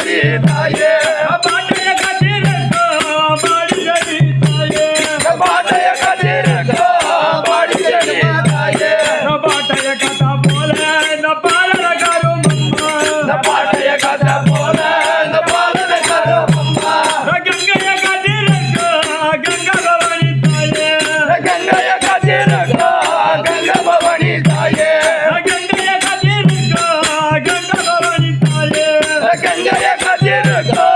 செடி தாயே பாட்டைய கதிரக்கோ பாடி செடி தாயே பாட்டைய கதிரக்கோ பாடி செடி தாயே பாட்டைய கதா போல இந்த பாலன கருமம்மா பாட்டைய கதா போல இந்த பாலன கருமம்மா கங்கைய கதிரக்கோ கங்கா பவானி தாயே கங்கைய கதிரக்கோ கங்கா பவானி தாயே கங்கைய கதிரக்கோ கங்கா பவானி தாயே கங்கைய கதிரக்கோ